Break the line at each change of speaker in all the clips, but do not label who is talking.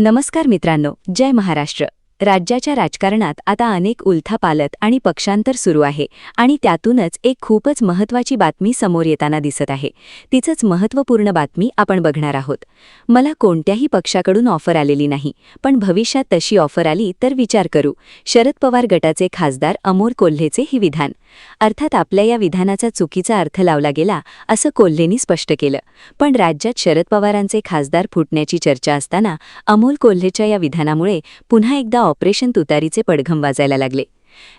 नमस्कार मित्रांनो, जय महाराष्ट्र. राज्याच्या राजकारणात आता अनेक उलथापालथ आणि पक्षांतर सुरू आहे आणि त्यातूनच एक खूपच महत्त्वाची बातमी समोर येताना दिसत आहे. तिचंच महत्त्वपूर्ण बातमी आपण बघणार आहोत. मला कोणत्याही पक्षाकडून ऑफर आलेली नाही, पण भविष्यात तशी ऑफर आली तर विचार करू. शरद पवार गटाचे खासदार अमोल कोल्हेचे हे विधान. अर्थात आपल्या या विधानाचा चुकीचा अर्थ लावला गेला असं कोल्हेंनी स्पष्ट केलं. पण राज्यात शरद पवारांचे खासदार फुटण्याची चर्चा असताना अमोल कोल्हेच्या या विधानामुळे पुन्हा एकदा ऑपरेशन तुतारीचे पडघम वाजायला लागले.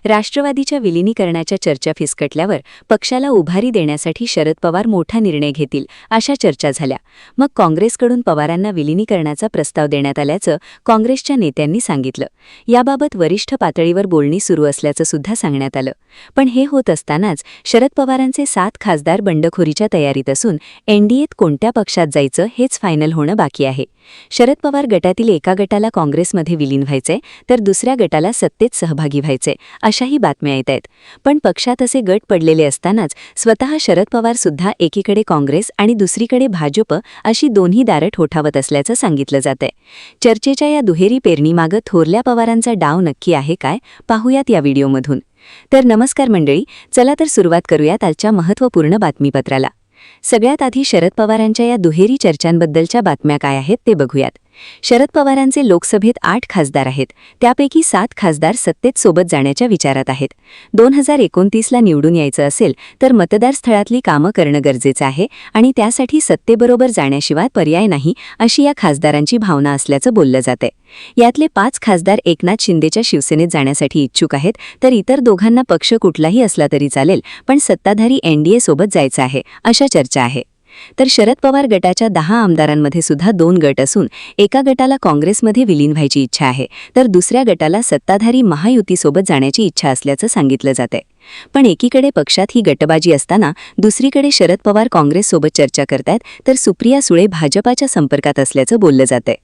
राष्ट्रवादीच्या विलिनीकरणाच्या चर्चा फिसकटल्यावर पक्षाला उभारी देण्यासाठी शरद पवार मोठा निर्णय घेतील अशा चर्चा झाल्या. मग काँग्रेसकडून पवारांना विलिनीकरणाचा प्रस्ताव देण्यात आल्याचं काँग्रेसच्या नेत्यांनी सांगितलं. याबाबत वरिष्ठ पातळीवर बोलणी सुरू असल्याचं सुद्धा सांगण्यात आलं. पण हे होत असतानाच शरद पवारांचे 7 खासदार बंडखोरीच्या तयारीत असून एनडीएत कोणत्या पक्षात जायचं हेच फायनल होणं बाकी आहे. शरद पवार गटातील एका गटाला काँग्रेसमध्ये विलीन व्हायचंय तर दुसऱ्या गटाला सत्तेत सहभागी व्हायचंय अशाही बातम्या येत आहेत. पण पक्षात असे गट पडलेले असतानाच स्वतः शरद पवार सुद्धा एकीकडे काँग्रेस आणि दुसरीकडे भाजप अशी दोन्ही दारं ठोठावत असल्याचं सांगितलं जातंय. चर्चेच्या या दुहेरी पेरणीमागं थोरल्या पवारांचा डाव नक्की आहे काय, पाहूयात या व्हिडिओमधून. तर नमस्कार मंडळी, चला तर सुरुवात करूयात आजच्या महत्त्वपूर्ण बातमीपत्राला. सगळ्यात आधी शरद पवारांच्या या दुहेरी चर्चांबद्दलच्या बातम्या काय आहेत ते बघूयात. शरद पवारांचे लोकसभेत 8 खासदार आहेत, त्यापैकी 7 खासदार सत्तेत सोबत जाण्याच्या विचारात आहेत. 2029ला निवडून यायचं असेल तर मतदारस्थळातली कामं करणं गरजेचं आहे आणि त्यासाठी सत्तेबरोबर जाण्याशिवाय पर्याय नाही अशी या खासदारांची भावना असल्याचं बोललं जातंय. यातले 5 खासदार एकनाथ शिंदेच्या शिवसेनेत जाण्यासाठी इच्छुक आहेत, तर इतर दोघांना पक्ष कुठलाही असला तरी चालेल, पण सत्ताधारी एनडीए सोबत जायचं आहे अशा चर्चा आहे. तर शरद पवार गटाच्या 10 आमदारांमध्ये सुद्धा 2 गट असून एका गटाला काँग्रेसमध्ये विलीन व्हायची इच्छा आहे तर दुसऱ्या गटाला सत्ताधारी महायुतीसोबत जाण्याची इच्छा असल्याचं सांगितलं जातंय. पण एकीकडे पक्षात ही गटबाजी असताना दुसरीकडे शरद पवार काँग्रेससोबत चर्चा करतायत तर सुप्रिया सुळे भाजपाच्या संपर्कात असल्याचं बोललं जातंय.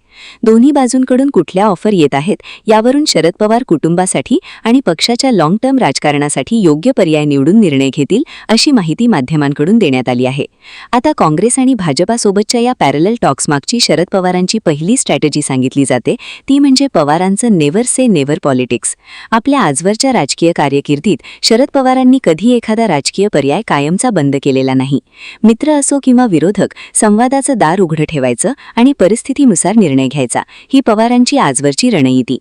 दोन्ही बाजूंकडून कुठल्या ऑफर येत आहेत यावरून शरद पवार कुटुंबासाठी आणि पक्षाच्या लाँग टर्म राजकारणासाठी योग्य पर्याय निवडून निर्णय घेतील अशी माहिती माध्यमांकडून देण्यात आली आहे. आता काँग्रेस आणि भाजपासोबतच्या या पॅरलल टॉक्समागची शरद पवारांची पहिली स्ट्रॅटेजी सांगितली जाते ती म्हणजे पवारांचं नेव्हर से नेव्हर पॉलिटिक्स. आपल्या आजवरच्या राजकीय कारकिर्दीत शरद पवारांनी कधी एखादा राजकीय पर्याय कायमचा बंद केलेला नाही. मित्र असो किंवा विरोधक, संवादाचं दार उघडं ठेवायचं आणि परिस्थितीनुसार निर्णय घ्यायचा ही पवारांची आजवरची रणनीती.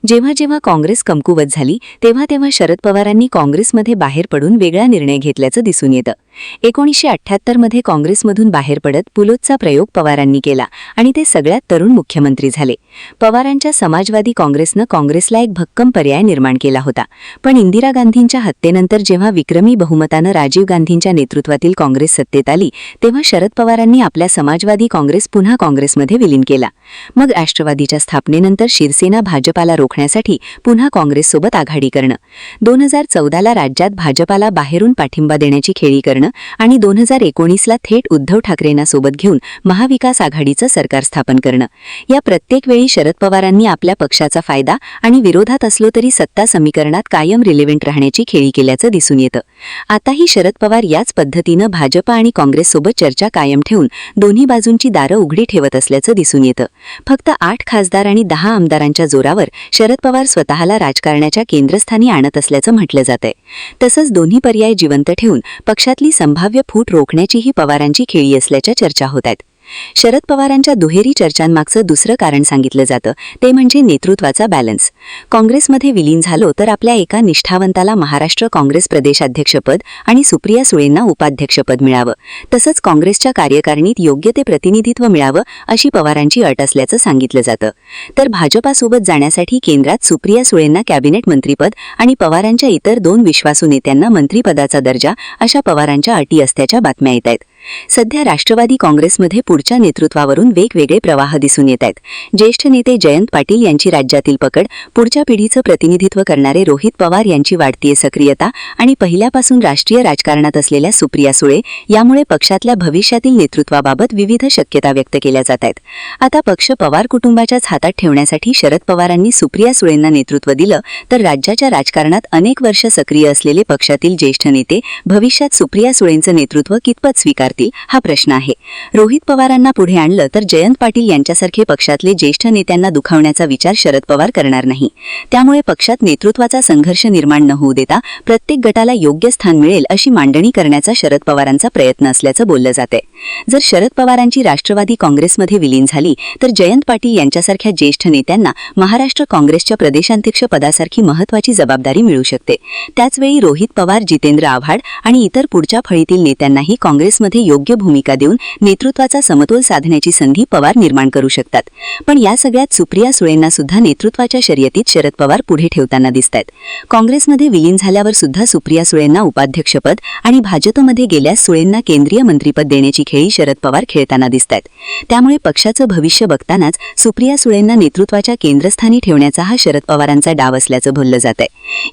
जेव्हा जेव्हा काँग्रेस कमकुवत झाली तेव्हा तेव्हा शरद पवारांनी काँग्रेसमध्ये बाहेर पडून वेगळा निर्णय घेतल्याचं दिसून येतं. 1978मध्ये काँग्रेसमधून बाहेर पडत पुलोदचा प्रयोग पवारांनी केला आणि ते सगळ्यात तरुण मुख्यमंत्री झाले. पवारांच्या समाजवादी काँग्रेसनं काँग्रेसला एक भक्कम पर्याय निर्माण केला होता. पण इंदिरा गांधींच्या हत्येनंतर जेव्हा विक्रमी बहुमतानं राजीव गांधींच्या नेतृत्वातील काँग्रेस सत्तेत आली तेव्हा शरद पवारांनी आपल्या समाजवादी काँग्रेस पुन्हा काँग्रेसमध्ये विलीन केला. मग राष्ट्रवादीच्या स्थापनेनंतर शिवसेना भाजपाला रोखण्यासाठी पुन्हा काँग्रेससोबत आघाडी करणं, 2014ला राज्यात भाजपाला बाहेरून पाठिंबा देण्याची खेळी करणं आणि 2019ला थेट उद्धव ठाकरेंना सोबत घेऊन महाविकास आघाडीचं सरकार स्थापन करणं. या प्रत्येक वेळी शरद पवारांनी आपल्या पक्षाचा फायदा आणि विरोधात असलो तरी सत्ता समीकरणात कायम रिलेव्हंट राहण्याची खेळी केल्याचं दिसून येतं. आताही शरद पवार याच पद्धतीनं भाजप आणि काँग्रेससोबत चर्चा कायम ठेवून दोन्ही बाजूंची दारं उघडी ठेवत असल्याचं दिसून येतं. फक्त 8 खासदार आणि 10 आमदारांच्या जोरावर शरद पवार स्वतःला राजकारणाच्या केंद्रस्थानी आणत असल्याचं म्हटलं जातंय. तसंच दोन्ही पर्याय जिवंत ठेवून पक्षातली संभाव्य फूट रोखण्याचीही पवारांची खेळी असल्याच्या चर्चा होत आहेत. शरद पवारांच्या दुहेरी चर्चांमागचं दुसरं कारण सांगितलं जातं ते म्हणजे नेतृत्वाचा बॅलन्स. काँग्रेसमध्ये विलीन झालो तर आपल्या एका निष्ठावंताला महाराष्ट्र काँग्रेस प्रदेशाध्यक्षपद आणि सुप्रिया सुळेंना उपाध्यक्षपद मिळावं, तसंच काँग्रेसच्या कार्यकारिणीत योग्य ते प्रतिनिधित्व मिळावं अशी पवारांची अट असल्याचं सांगितलं जातं. तर भाजपासोबत जाण्यासाठी केंद्रात सुप्रिया सुळेंना कॅबिनेट मंत्रीपद आणि पवारांच्या इतर 2 विश्वासू नेत्यांना मंत्रिपदाचा दर्जा अशा पवारांच्या अटी असल्याच्या बातम्या येत आहेत. सध्या राष्ट्रवादी काँग्रेसमध्ये पुढच्या नेतृत्वावरून वेगवेगळे प्रवाह दिसून येत आहेत. ज्येष्ठ नेते जयंत पाटील यांची राज्यातील पकड, पुढच्या पिढीचं प्रतिनिधित्व करणारे रोहित पवार यांची वाढतीय सक्रियता आणि पहिल्यापासून राष्ट्रीय राजकारणात असलेल्या सुप्रिया सुळे यामुळे पक्षातल्या भविष्यातील नेतृत्वाबाबत विविध शक्यता व्यक्त केल्या जात आहेत. आता पक्ष पवार कुटुंबाच्याच हातात ठेवण्यासाठी शरद पवारांनी सुप्रिया सुळेंना नेतृत्व दिलं तर राज्याच्या राजकारणात अनेक वर्ष सक्रिय असलेले पक्षातील ज्येष्ठ नेते भविष्यात सुप्रिया सुळेंचं नेतृत्व कितपत स्वीकारतील करतील हा प्रश्न आहे. रोहित पवारांना पुढे आणलं तर जयंत पाटील यांच्यासारखे पक्षातले ज्येष्ठ नेत्यांना दुखावण्याचा विचार शरद पवार करणार नाही. त्यामुळे पक्षात नेतृत्वाचा संघर्ष निर्माण न होऊ देता प्रत्येक गटाला योग्य स्थान मिळेल अशी मांडणी करण्याचा शरद पवारांचा प्रयत्न असल्याचं बोललं जातंय. जर शरद पवारांची राष्ट्रवादी काँग्रेसमध्ये विलीन झाली तर जयंत पाटील यांच्यासारख्या ज्येष्ठ नेत्यांना महाराष्ट्र काँग्रेसच्या प्रदेशाध्यक्ष पदासारखी महत्त्वाची जबाबदारी मिळू शकते. त्याचवेळी रोहित पवार, जितेंद्र आव्हाड आणि इतर पुढच्या फळीतील नेत्यांनाही काँग्रेसमध्ये योग्य भूमिका देऊन नेतृत्वाचा समतोल साधण्याची संधी पवार निर्माण करू शकतात. पण या सगळ्यात सुप्रिया सुळेंना सुद्धा नेतृत्वाच्या शर्यतीत शरद पवार पुढे ठेवताना दिसतायत. काँग्रेसमध्ये विलीन झाल्यावर सुद्धा सुप्रिया सुळेंना उपाध्यक्षपद आणि भाजपमध्ये गेल्यास सुळेंना केंद्रीय मंत्रिपद देण्याची खेळी शरद पवार खेळताना दिसतायत. त्यामुळे पक्षाचं भविष्य बघतानाच सुप्रिया सुळेंना नेतृत्वाच्या केंद्रस्थानी ठेवण्याचा हा शरद पवारांचा डाव असल्याचं बोललं जातंय.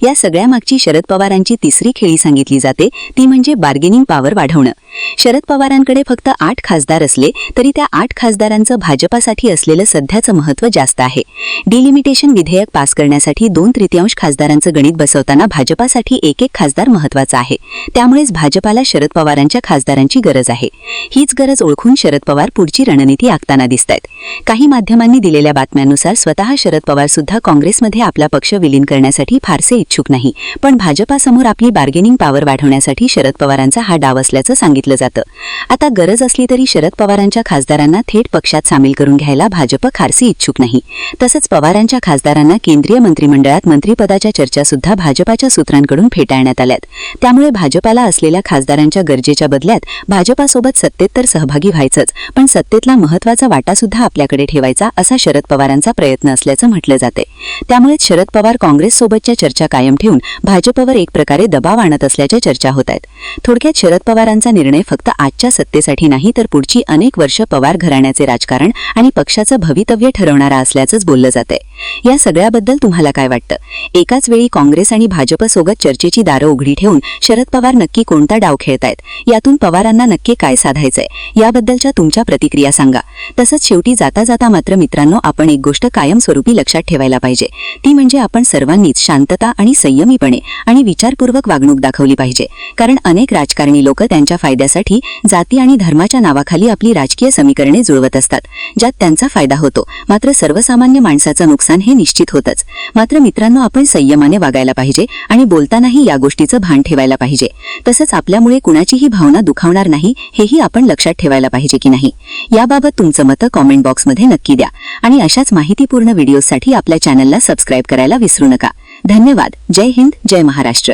या सगळ्यामागची शरद पवारांची तिसरी खेळी सांगितली जाते ती म्हणजे बार्गेनिंग पॉवर वाढवणं. शरद पवारांकडे फक्त 8 खासदार असले तरी त्या 8 खासदारांचं भाजपासाठी असलेलं सध्याचं महत्त्व जास्त आहे. डिलिमिटेशन विधेयक पास करण्यासाठी 2/3 खासदारांचं गणित बसवताना भाजपासाठी एक खासदार महत्त्वाचा आहे. त्यामुळेच भाजपाला शरद पवारांच्या खासदारांची गरज आहे. हीच गरज ओळखून शरद पवार पुढची रणनीती आखताना दिसतायत. काही माध्यमांनी दिलेल्या बातम्यांनुसार स्वतः शरद पवार सुद्धा काँग्रेसमध्ये आपला पक्ष विलीन करण्यासाठी फारसे इच्छुक नाही. पण भाजपासमोर आपली बार्गेनिंग पॉवर वाढवण्यासाठी शरद पवारांचा हा डाव असल्याचं सांगितलं जातं. आता गरज असली तरी शरद पवारांच्या खासदारांना थेट पक्षात सामील करून घ्यायला भाजप फारसे इच्छुक नाही. तसंच पवारांच्या खासदारांना केंद्रीय मंत्रिमंडळात मंत्रिपदाच्या चर्चा सुद्धा भाजपाच्या सूत्रांकडून फेटाळण्यात आल्यात. त्यामुळे भाजपाला असलेल्या खासदारांच्या गरजेच्या बदल्यात भाजपासोबत सत्तेत तर सहभागी व्हायचंच, पण सत्तेतला महत्त्वाचा वाटा सुद्धा आपल्याकडे ठेवायचा असा शरद पवारांचा प्रयत्न असल्याचं म्हटलं जाते. त्यामुळेच शरद पवार काँग्रेससोबतच्या चर्चा कायम ठेवून भाजपवर एक प्रकारे दबाव आणत असल्याच्या चर्चा होत आहेत. थोडक्यात शरद पवारांचा निर्णय फक्त आजच्या सत्तेसाठी नाही तर पुढची अनेक वर्ष पवार घराण्याचे राजकारण आणि पक्षाचं भवितव्य ठरवणारा असल्याचंच बोललं जातंय. या सगळ्याबद्दल तुम्हाला काय वाटतं? एकाच वेळी काँग्रेस आणि भाजपसोबत चर्चेची दारं उघडी ठेवून शरद पवार नक्की कोणता डाव खेळतायत? यातून पवारांना नक्की काय साधायचंय? याबद्दलच्या तुमच्या प्रतिक्रिया सांगा. तसंच शेवटी जाता जाता मात्र मित्रांनो, आपण एक गोष्ट कायमस्वरूपी लक्षात ठेवायला पाहिजे. ती म्हणजे आपण सर्वांनीच शांतता आणि संयमीपणे आणि विचारपूर्वक वागणूक दाखवली पाहिजे. कारण अनेक राजकारणी लोक त्यांच्या फायद्यासाठी जाती आणि धर्माच्या नावाखाली आपली राजकीय समीकरणे जुळवत असतात, ज्यात त्यांचा फायदा होतो, मात्र सर्वसामान्य माणसाचं नुकसान हे निश्चित होतच. मात्र मित्रांनो, आपण संयमाने वागायला पाहिजे आणि बोलतानाही या गोष्टीचं भान ठेवायला पाहिजे. तसंच आपल्यामुळे कुणाचीही भावना दुखावणार नाही हेही आपण लक्षात ठेवायला पाहिजे की नाही. याबाबत तुमचं मत कॉमेंट बॉक्समध्ये नक्की द्या आणि अशाच माहितीपूर्ण व्हिडिओसाठी आपल्या चॅनलला सबस्क्राईब करायला विसरू नका. धन्यवाद. जय हिंद, जय महाराष्ट्र.